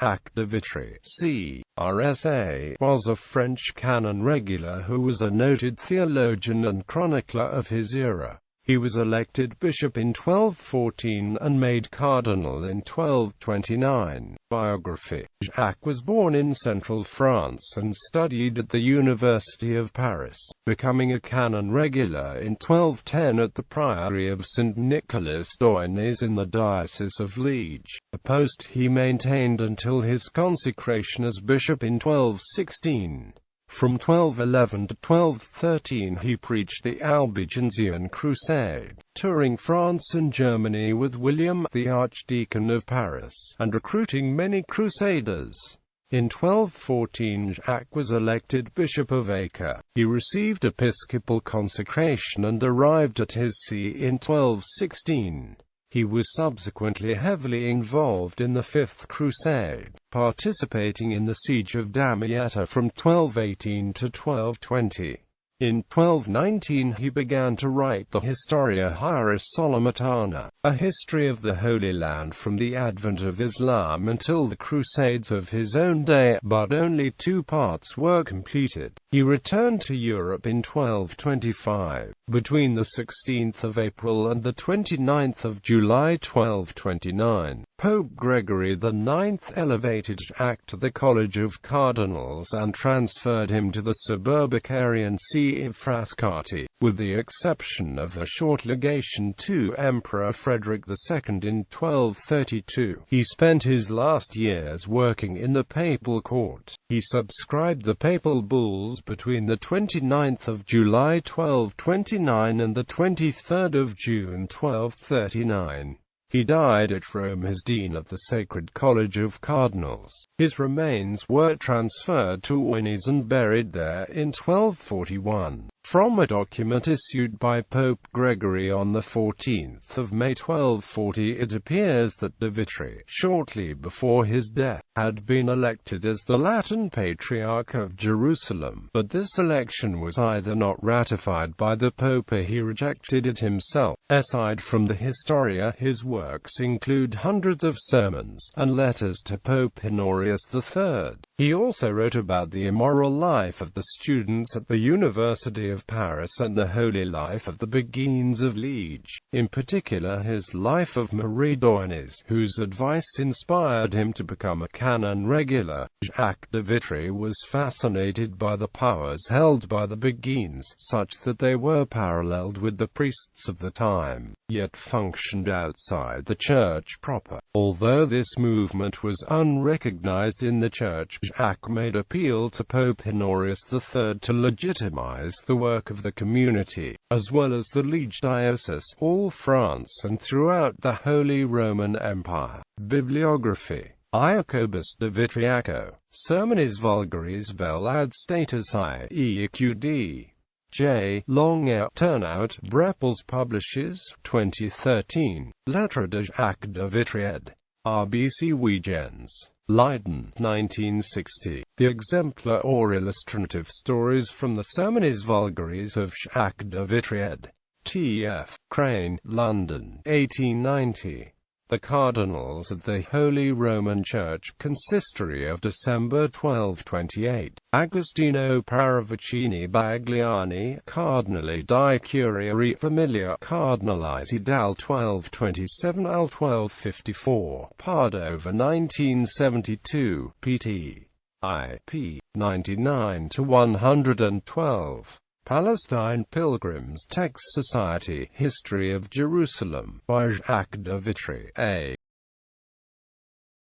Jacques de Vitry, C.R.S.A, was a French canon regular who was a noted theologian and chronicler of his era. He was elected bishop in 1214 and made cardinal in 1229. Biography. Jacques was born in central France and studied at the University of Paris, becoming a canon regular in 1210 at the priory of St. Nicholas d'Oignies in the diocese of Lethbridge, a post he maintained until his consecration as bishop in 1216. From 1211 to 1213 he preached the Albigensian Crusade, touring France and Germany with William, the Archdeacon of Paris, and recruiting many crusaders. In 1214 Jacques was elected Bishop of Acre. He received episcopal consecration and arrived at his see in 1216. He was subsequently heavily involved in the Fifth Crusade, participating in the siege of Damietta from 1218 to 1220. In 1219 he began to write the Historia Hierosolymitana, a history of the Holy Land from the advent of Islam until the Crusades of his own day, but only 2 parts were completed. He returned to Europe in 1225. Between the 16th of April and the 29th of July 1229, Pope Gregory IX elevated Jacques to the College of Cardinals and transferred him to the Suburbicarian see of Frascati, with the exception of a short legation to Emperor Frederick II in 1232. He spent his last years working in the papal court. He subscribed the papal bulls between the 29th of July 1229 and the 23rd of June 1239. He died at Rome as Dean of the Sacred College of Cardinals. His remains were transferred to Oignies and buried there in 1241. From a document issued by Pope Gregory on 14 May 1240 it appears that de Vitry, shortly before his death, had been elected as the Latin Patriarch of Jerusalem, but this election was either not ratified by the Pope or he rejected it himself. Aside from the Historia, his works include hundreds of sermons and letters to Pope Honorius III. He also wrote about the immoral life of the students at the University of Paris and the holy life of the Beguines of Liege, in particular his life of Marie d'Oignies, whose advice inspired him to become a canon regular. Jacques de Vitry was fascinated by the powers held by the Beguines, such that they were paralleled with the priests of the time, yet functioned outside the church proper. Although this movement was unrecognized in the church, Jacques made appeal to Pope Honorius III to legitimize the work of the community, as well as the Liege diocese, all France and throughout the Holy Roman Empire. Bibliography. Iacobus de Vitriaco, Sermones Vulgaris vel ad status IEQD. J. Longueur, Turnout, Brepols publishes, 2013. Lettre de Jacques de Vitry ed. RBC Wegens. Leiden, 1960. The exemplar or illustrative stories from the Sermones Vulgaris of Jacques de Vitry ed. T.F. Crane, London, 1890. The Cardinals of the Holy Roman Church, Consistory of December 1228. Agostino Paravicini Bagliani, Cardinali di Curia Familia Cardinalisi dal 1227 al 1254, Padova 1972, pt. IP 99-112. Palestine Pilgrims Text Society, History of Jerusalem, by Jacques de Vitry, A.